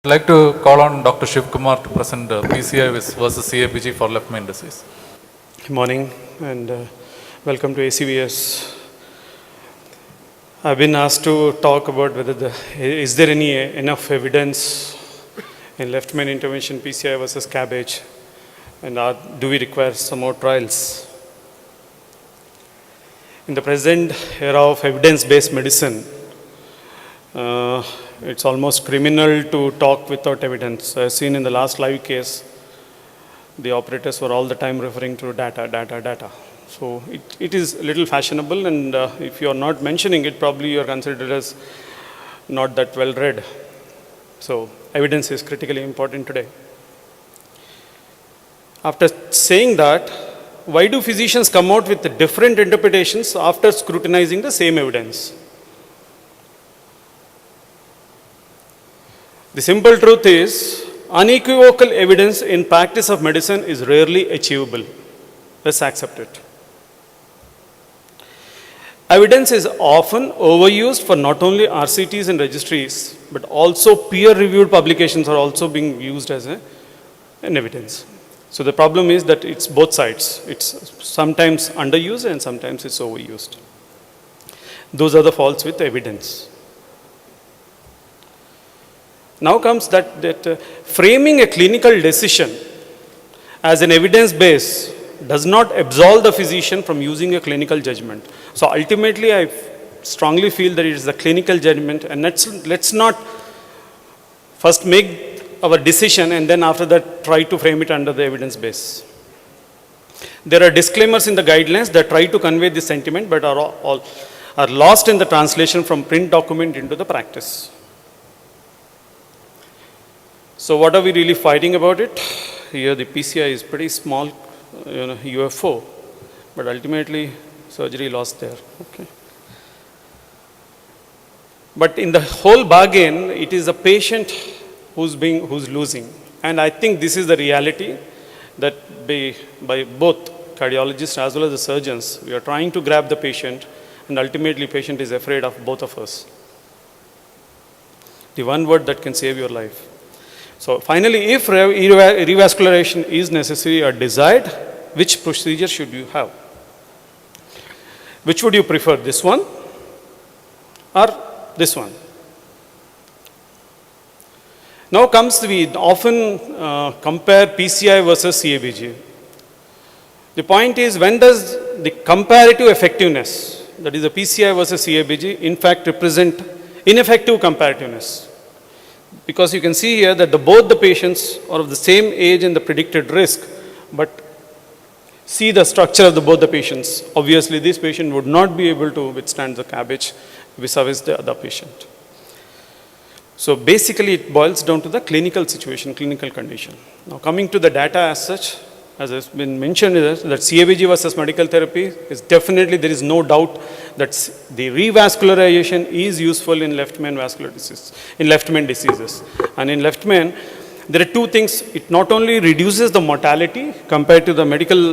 I'd like to call on Dr. Shiv Kumar to present PCI versus CABG for left main disease. Good morning and welcome to ACVS. I've been asked to talk about whether is there enough evidence in left main intervention PCI versus CABG, and do we require some more trials? In the present era of evidence-based medicine, it's almost criminal to talk without evidence. I've seen in the last live case, the operators were all the time referring to data. So it is a little fashionable, and if you're not mentioning it, probably you're considered as not that well read. So evidence is critically important today. After saying that, why do physicians come out with different interpretations after scrutinizing the same evidence? The simple truth is, unequivocal evidence in practice of medicine is rarely achievable. Let's accept it. Evidence is often overused for not only RCTs and registries, but also peer-reviewed publications are also being used as an evidence. So the problem is that it's both sides. It's sometimes underused and sometimes it's overused. Those are the faults with evidence. Now comes that framing a clinical decision as an evidence base does not absolve the physician from using a clinical judgment. So ultimately, I strongly feel that it is the clinical judgment, and let's not first make our decision and then after that try to frame it under the evidence base. There are disclaimers in the guidelines that try to convey this sentiment but are lost in the translation from print document into the practice. So what are we really fighting about it? Here the PCI is pretty small, UFO, but ultimately surgery lost there. Okay. But in the whole bargain, it is the patient who's losing. And I think this is the reality that by both cardiologists as well as the surgeons, we are trying to grab the patient, and ultimately patient is afraid of both of us. The one word that can save your life. So finally, if revascularization is necessary or desired, which procedure should you have? Which would you prefer, this one or this one? Now comes, we often compare PCI versus CABG. The point is, when does the comparative effectiveness, that is the PCI versus CABG, in fact represent ineffective comparativeness? Because you can see here that both the patients are of the same age and the predicted risk, but see the structure of both the patients. Obviously, this patient would not be able to withstand the CABG vis-a-vis the other patient. So basically, it boils down to the clinical situation, clinical condition. Now coming to the data as such, as has been mentioned, that CABG versus medical therapy is definitely, there is no doubt that the revascularization is useful in left main vascular disease, in left main diseases. And in left main, there are two things. It not only reduces the mortality compared to the medical,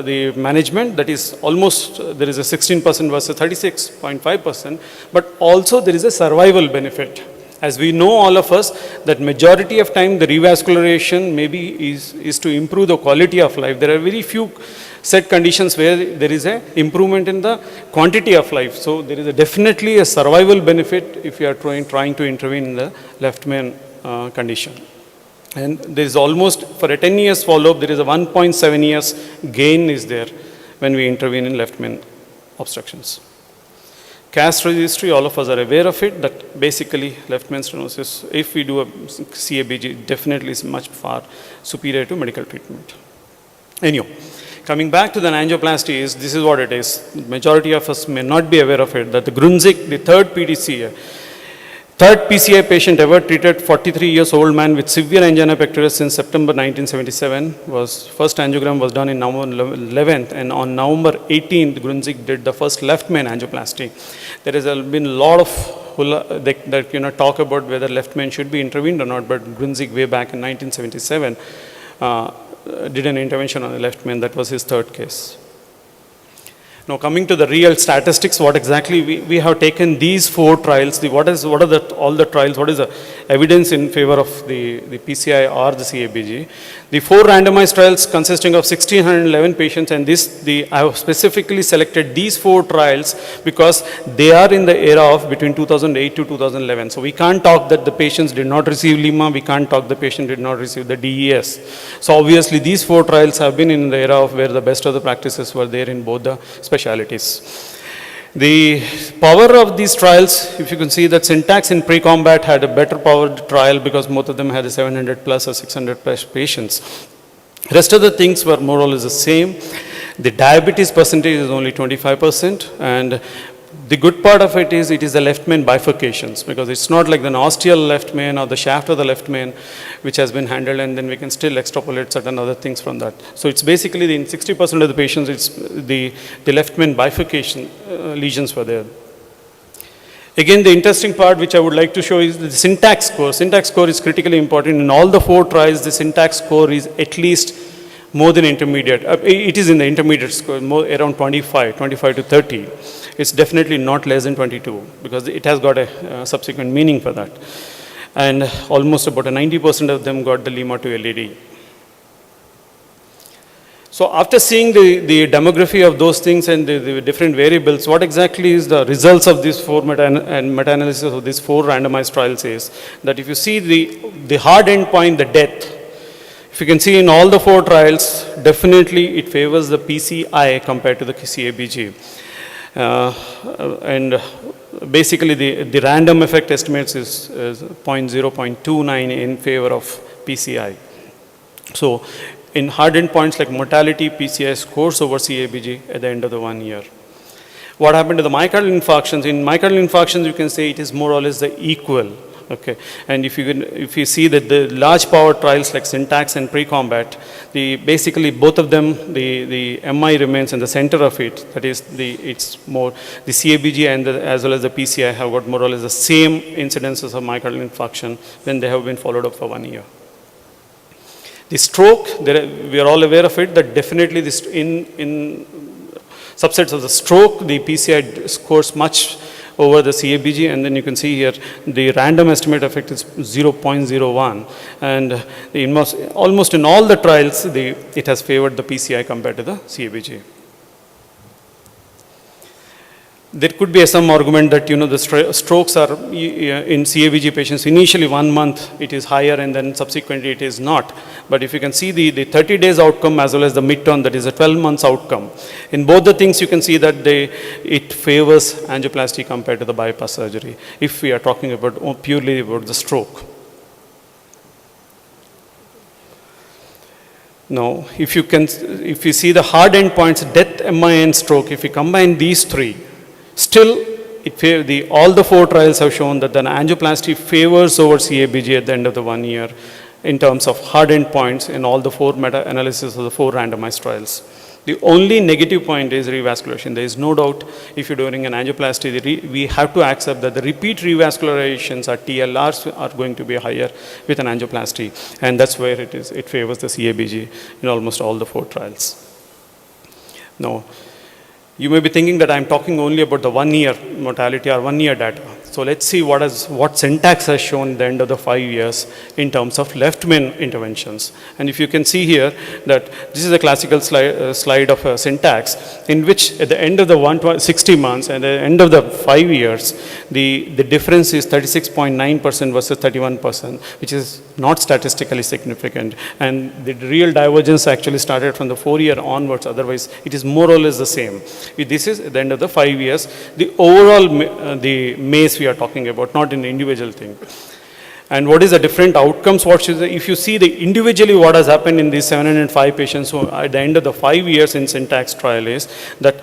the management, that is almost, there is a 16% versus 36.5%, but also there is a survival benefit. As we know, all of us, that majority of time the revascularization maybe is to improve the quality of life. There are very few set conditions where there is an improvement in the quantity of life. So there is definitely a survival benefit if you are trying to intervene in the left main condition. And there is almost, for a 10 years follow-up, there is a 1.7 years gain is there when we intervene in left main obstructions. CAST registry, all of us are aware of it, that basically left main stenosis, if we do a CABG, definitely is much far superior to medical treatment. Anyhow, coming back to the angioplasty, this is what it is. Majority of us may not be aware of it, that the Grunzig, the third PCI patient ever treated, 43 years old man with severe angina pectoris since September 1977, first angiogram was done in November 11th, and on November 18th, Grunzig did the first left main angioplasty. There has been a lot of talk about whether left main should be intervened or not, but Grunzig way back in 1977 did an intervention on the left main. That was his third case. Now coming to the real statistics, what exactly we have taken these 4 trials, all the trials, what is the evidence in favor of the PCI or the CABG. The 4 randomized trials consisting of 1,611 patients, and I have specifically selected these 4 trials because they are in the era of between 2008 to 2011. So we can't talk that the patients did not receive LIMA, we can't talk the patient did not receive the DES. So obviously these 4 trials have been in the era of where the best of the practices were there in both the specialties. The power of these trials, if you can see that Syntax in pre-combat had a better powered trial because most of them had a 700 plus or 600 plus patients. Rest of the things were more or less the same. The diabetes percentage is only 25%, and the good part of it is the left main bifurcations, because it's not like the ostial left main or the shaft of the left main which has been handled, and then we can still extrapolate certain other things from that. So it's basically in 60% of the patients, it's the left main bifurcation lesions were there. Again, the interesting part which I would like to show is the Syntax score. Syntax score is critically important. In all the 4 trials, the Syntax score is at least more than intermediate. It is in the intermediate score, more around 25 to 30. It's definitely not less than 22 because it has got a subsequent meaning for that. And almost about 90% of them got the LIMA to LED. So after seeing the demography of those things and the different variables, what exactly is the results of this meta-analysis of these 4 randomized trials is that if you see the hard endpoint, the death, if you can see in all the 4 trials, definitely it favors the PCI compared to the CABG. And basically the random effect estimates is 0.29 in favor of PCI. So in hard endpoints like mortality, PCI scores over CABG at the end of the 1 year. What happened to the myocardial infarctions? In myocardial infarctions, you can say it is more or less the equal. Okay, and if you see that the large power trials like Syntax and pre-combat, basically both of them, the MI remains in the center of it. That is, it's more the CABG and as well as the PCI have got more or less the same incidences of myocardial infarction when they have been followed up for 1 year. The stroke, we are all aware of it, that definitely this in subsets of the stroke, the PCI scores much over the CABG, and then you can see here the random estimate effect is 0.01, and almost in all the trials it has favored the PCI compared to the CABG. There could be some argument that the strokes are in CABG patients initially 1 month it is higher and then subsequently it is not. But if you can see the 30 days outcome as well as the midterm, that is a 12 months outcome. In both the things you can see that it favors angioplasty compared to the bypass surgery if we are talking about purely about the stroke. Now, if you see the hard endpoints, death, MI and stroke, if you combine these 3, still, all the 4 trials have shown that the angioplasty favors over CABG at the end of the 1 year in terms of hard endpoints in all the 4 meta-analysis of the 4 randomized trials. The only negative point is revascularization. There is no doubt if you're doing an angioplasty, we have to accept that the repeat revascularizations or TLRs are going to be higher with an angioplasty, and that's where it favors the CABG in almost all the 4 trials. Now, you may be thinking that I'm talking only about the 1 year mortality or 1 year data. So let's see what Syntax has shown at the end of the 5 years in terms of left main interventions. And if you can see here that this is a classical slide of Syntax in which at the end of the 60 months and at the end of the 5 years, the difference is 36.9% versus 31%, which is not statistically significant. And the real divergence actually started from the 4 year onwards. Otherwise, it is more or less the same. This is at the end of the 5 years. The overall, the MACE we are talking about, not an individual thing. And what is the different outcomes? If you see individually what has happened in these 705 patients who at the end of the 5 years in Syntax trial is that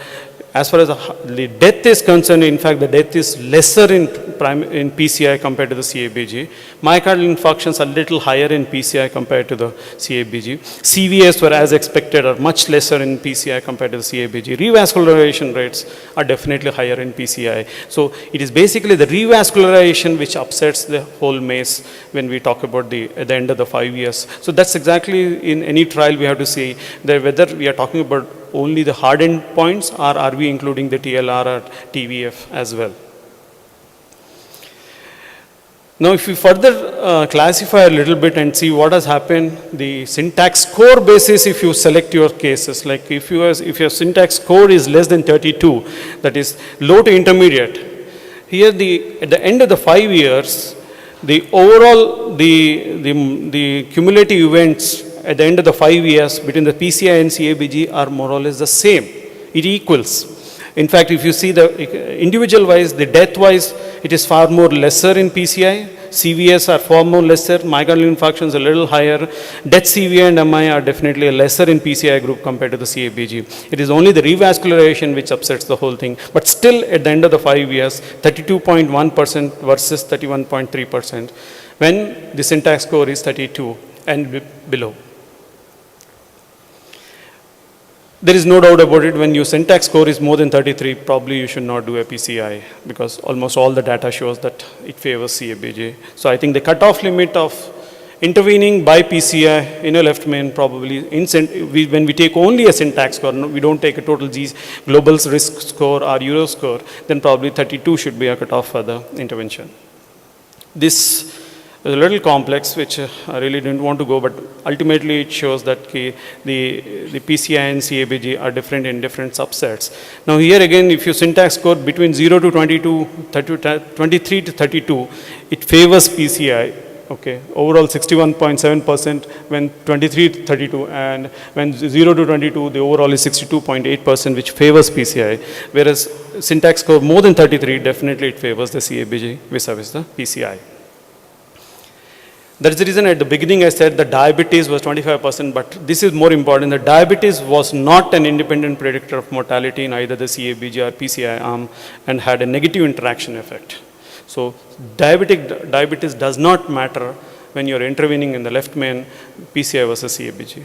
as far as the death is concerned, in fact, the death is lesser in PCI compared to the CABG. Myocardial infarctions are a little higher in PCI compared to the CABG. CVS were as expected are much lesser in PCI compared to the CABG. Revascularization rates are definitely higher in PCI. So it is basically the revascularization which upsets the whole MACE when we talk about at the end of the 5 years. So that's exactly in any trial we have to see that whether we are talking about only the hard endpoints or are we including the TLR or TVF as well. Now, if we further classify a little bit and see what has happened, the syntax score basis, if you select your cases, like if your syntax score is less than 32, that is low to intermediate, here at the end of the 5 years, the overall, the cumulative events at the end of the 5 years between the PCI and CABG are more or less the same. It equals. In fact, if you see the individual wise, the death wise, it is far more lesser in PCI. CVS are far more lesser. Myocardial infarctions a little higher. Death CV and MI are definitely lesser in PCI group compared to the CABG. It is only the revascularization which upsets the whole thing. But still, at the end of the 5 years, 32.1% versus 31.3% when the syntax score is 32 and below. There is no doubt about it, when your syntax score is more than 33, probably you should not do a PCI, because almost all the data shows that it favors CABG. So I think the cutoff limit of intervening by PCI in a left main probably, when we take only a syntax score, we don't take a total global risk score or Euro score, then probably 32 should be a cutoff for the intervention. This is a little complex, which I really didn't want to go, but ultimately it shows that the PCI and CABG are different in different subsets. Now here again, if you syntax score between 0 to 22, 23 to 32, it favors PCI. Okay, overall 61.7% when 23 to 32, and when 0 to 22, the overall is 62.8%, which favors PCI, whereas syntax score more than 33, definitely it favors the CABG vis-a-vis the PCI. That's the reason at the beginning I said that diabetes was 25%, but this is more important. The diabetes was not an independent predictor of mortality in either the CABG or PCI arm and had a negative interaction effect. So diabetes does not matter when you're intervening in the left main PCI versus CABG.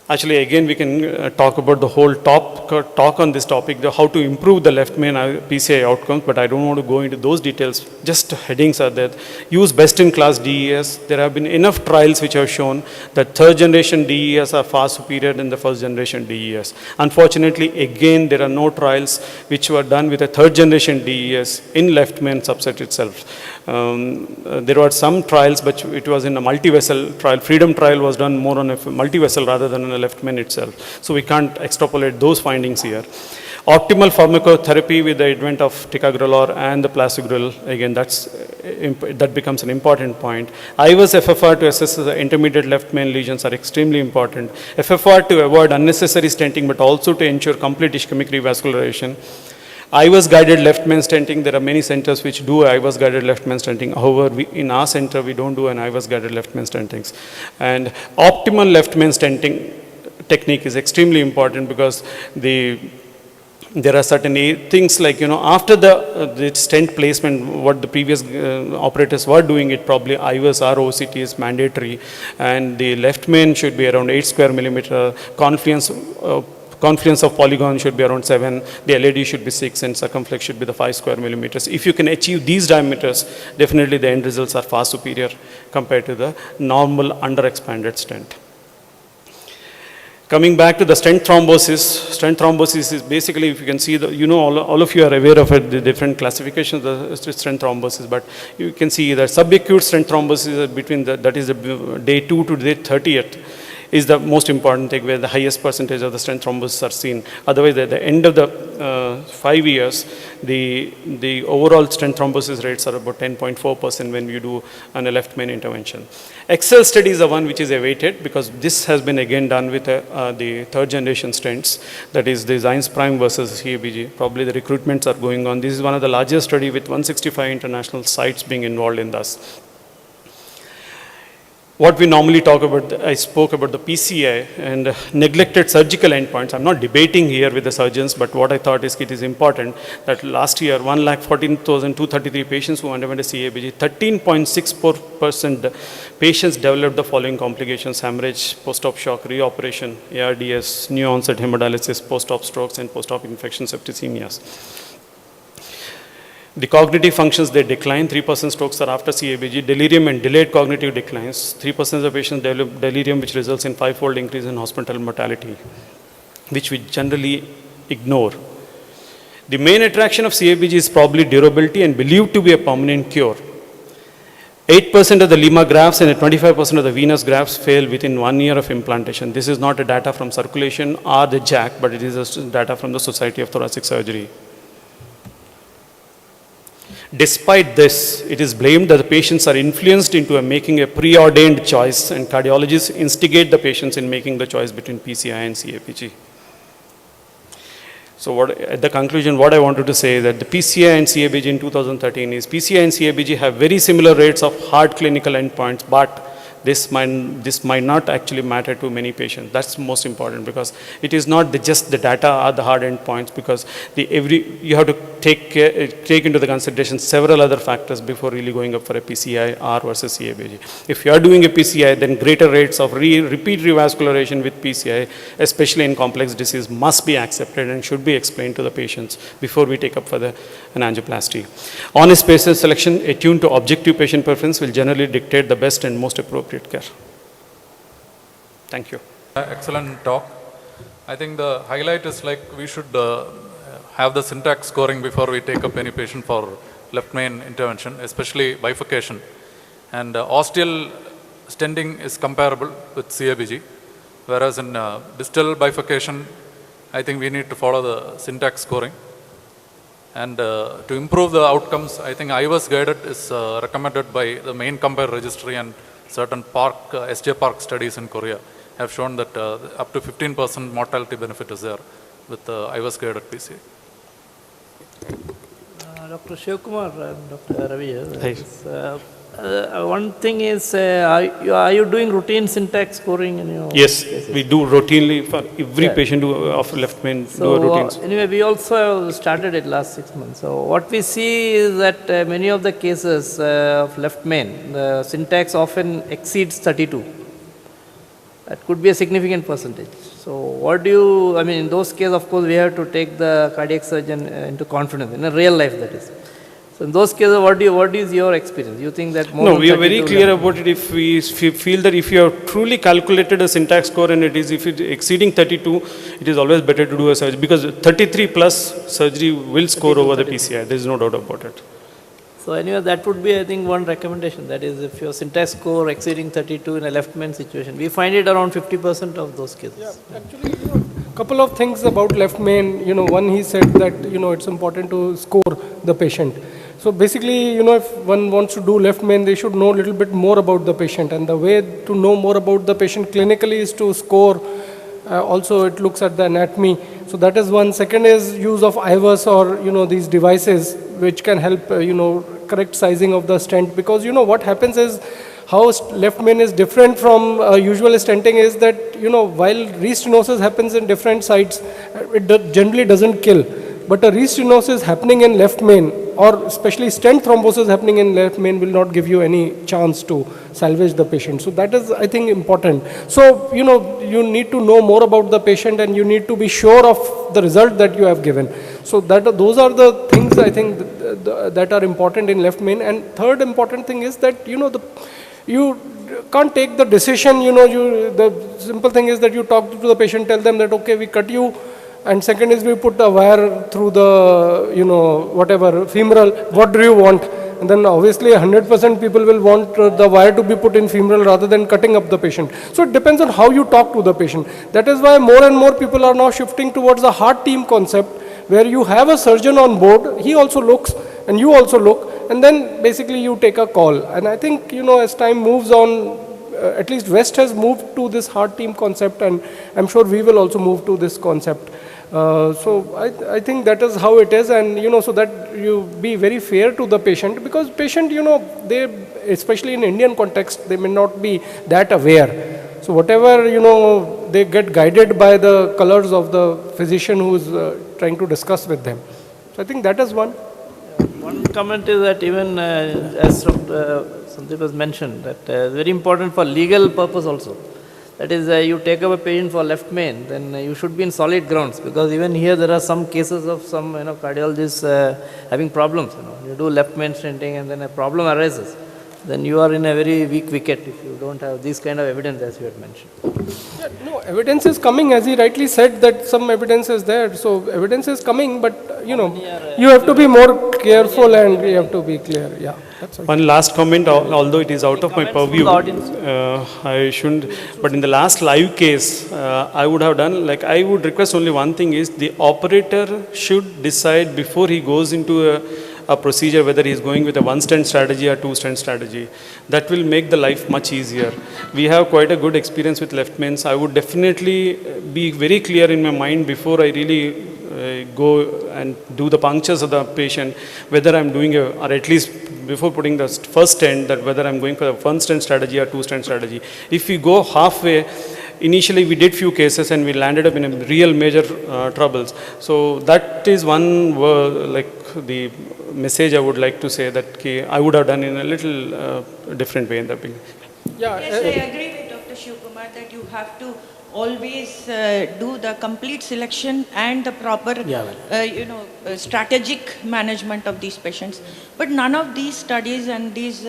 Actually, again, we can talk about the whole talk on this topic, how to improve the left main PCI outcomes, but I don't want to go into those details. Just headings are there. Use best-in-class DES. There have been enough trials which have shown that third-generation DES are far superior than the first-generation DES. Unfortunately, again, there are no trials which were done with a third-generation DES in left main subset itself. There were some trials, but it was in a multi-vessel trial. Freedom trial was done more on a multi-vessel rather than on a left main itself. So we can't extrapolate those findings here. Optimal pharmacotherapy with the advent of ticagrelor and the prasugrel, again, that becomes an important point. IVUS FFR to assess the intermediate left main lesions are extremely important. FFR to avoid unnecessary stenting, but also to ensure complete ischemic revascularization. IVUS guided left main stenting, there are many centers which do IVUS guided left main stenting. However, in our center, we don't do an IVUS guided left main stentings. And optimal left main stenting technique is extremely important, because there are certain things like, after the stent placement, what the previous operators were doing, it probably IVUS or OCT is mandatory, and the left main should be around 8 square millimeter, confluence of polygon should be around 7, the LAD should be 6, and circumflex should be the 5 square millimeters. If you can achieve these diameters, definitely the end results are far superior compared to the normal under-expanded stent. Coming back to the stent thrombosis is basically, if you can see, all of you are aware of it, the different classifications of the stent thrombosis, but you can see that subacute stent thrombosis between that is the day 2 to day 30th, is the most important thing, where the highest percentage of the stent thrombosis are seen. Otherwise, at the end of the 5 years, the overall stent thrombosis rates are about 10.4% when you do a left main intervention. Excel study is the one which is awaited, because this has been again done with the third generation stents, that is the Zymes Prime versus CABG. Probably the recruitments are going on. This is one of the largest study with 165 international sites being involved in this. What we normally talk about, I spoke about the PCI and neglected surgical endpoints. I'm not debating here with the surgeons, but what I thought is it is important that last year, 1,14,233 patients who underwent a CABG, 13.64% patients developed the following complications: hemorrhage, post-op shock, reoperation, ARDS, new onset hemodialysis, post-op strokes, and post-op infection septicemias. The cognitive functions, they decline. 3% strokes are after CABG. Delirium and delayed cognitive declines. 3% of patients develop delirium, which results in 5-fold increase in hospital mortality, which we generally ignore. The main attraction of CABG is probably durability and believed to be a permanent cure. 8% of the Lima grafts and 25% of the venous grafts fail within 1 year of implantation. This is not a data from circulation or the JACC, but it is data from the Society of Thoracic Surgery. Despite this, it is blamed that the patients are influenced into making a preordained choice, and cardiologists instigate the patients in making the choice between PCI and CABG. So at the conclusion, what I wanted to say is that the PCI and CABG in 2013 is PCI and CABG have very similar rates of hard clinical endpoints, but this might not actually matter to many patients. That's most important, because it is not just the data or the hard endpoints, because you have to take into the consideration several other factors before really going up for a PCI R versus CABG. If you are doing a PCI, then greater rates of repeat revascularization with PCI, especially in complex disease, must be accepted and should be explained to the patients before we take up for an angioplasty. Honest patient selection attuned to objective patient preference will generally dictate the best and most appropriate care. Thank you. Excellent talk. I think the highlight is like we should have the syntax scoring before we take up any patient for left main intervention, especially bifurcation. And ostial stenting is comparable with CABG, whereas in distal bifurcation, I think we need to follow the syntax scoring. And to improve the outcomes, I think IVUS guided is recommended by the main compare registry, and certain SJ Park studies in Korea have shown that up to 15% mortality benefit is there with IVUS guided PCI. Dr. Shivkumar and Dr. Ravi. Hi. One thing is, are you doing routine syntax scoring in your Yes, cases? we do routinely for every patient of left main do a routine. Anyway, we also started it last 6 months. So what we see is that many of the cases of left main, the syntax often exceeds 32. That could be a significant percentage. So what do you, I mean, in those cases, of course, we have to take the cardiac surgeon into confidence, in a real life that is. So in those cases, what is your experience? You think that more No, than we are very 32 clear about it. If we feel that if you have truly calculated a syntax score and if it is exceeding 32, it is always better to do a surgery, because 33 plus surgery will score over the PCI. There is no doubt about it. So anyway, that would be, I think, one recommendation. That is, if your syntax score exceeding 32 in a left main situation, we find it around 50% of those cases. Yeah, actually, couple of things about left main. One, he said that, it's important to score the patient. So basically, if one wants to do left main, they should know a little bit more about the patient. And the way to know more about the patient clinically is to score. Also, it looks at the anatomy. So that is one. Second is use of IVUS or, these devices which can help, correct sizing of the stent. Because, what happens is, how left main is different from usual stenting is that, while restenosis happens in different sites, it generally doesn't kill. But a restenosis happening in left main, or especially stent thrombosis happening in left main, will not give you any chance to salvage the patient. So that is, I think, important. So, you need to know more about the patient and you need to be sure of the result that you have given. So those are the things I think that are important in left main. And third important thing is that, you can't take the decision, the simple thing is that you talk to the patient, tell them that, okay, we cut you. And second is we put a wire through the, whatever, femoral, what do you want? And then obviously 100% people will want the wire to be put in femoral rather than cutting up the patient. So it depends on how you talk to the patient. That is why more and more people are now shifting towards a heart team concept, where you have a surgeon on board, he also looks and you also look, and then basically you take a call. And I think, as time moves on, at least West has moved to this heart team concept, and I'm sure we will also move to this concept. So I think that is how it is, and so that you be very fair to the patient, because patient, they, especially in Indian context, they may not be that aware. So whatever, they get guided by the colors of the physician who is trying to discuss with them. So I think that is one. One comment is that even as Sandeep has mentioned, that very important for legal purpose also. That is, you take up a patient for left main, then you should be in solid grounds, because even here there are some cases of some cardiologists having problems. You do left main stenting and then a problem arises. then you are in a very weak wicket if you don't have this kind of evidence as you had mentioned. Yeah, no, evidence is coming, as he rightly said that some evidence is there. So evidence is coming, but you have to be more careful and you have to be clear. Yeah, that's right. One last comment, although it is out of my comments from purview, the audience? I shouldn't, but in the last live case, I would have done, like, I would request only one thing is the operator should decide before he goes into a procedure whether he is going with a one stent strategy or two stent strategy. That will make the life much easier. We have quite a good experience with left mains. I would definitely be very clear in my mind before I really go and do the punctures of the patient, whether I'm doing or at least before putting the first stent, that whether I'm going for a one stent strategy or two stent strategy. If we go halfway, initially we did few cases and we landed up in a real major troubles. So that is one like the message I would like to say that I would have done in a little different way in the beginning. Yeah, Yes, I agree with Dr. Shivkumar that you have to always do the complete selection and the proper, strategic management of these patients. But none of these studies and these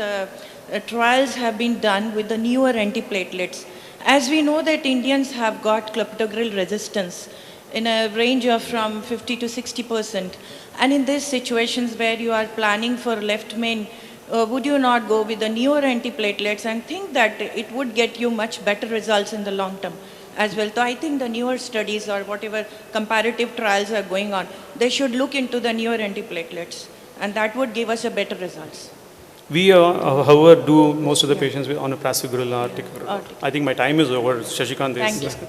trials have been done with the newer antiplatelets. As we know that Indians have got clopidogrel resistance in a range of from 50 to 60%. And in these situations where you are planning for left main, would you not go with the newer antiplatelets and think that it would get you much better results in the long term as well? So I think the newer studies or whatever comparative trials are going on, they should look into the newer antiplatelets and that would give us a better results. We, however, do most of the patients on a prasugrel or ticagrelor. I think my time is over. Shashikant is. Thank you.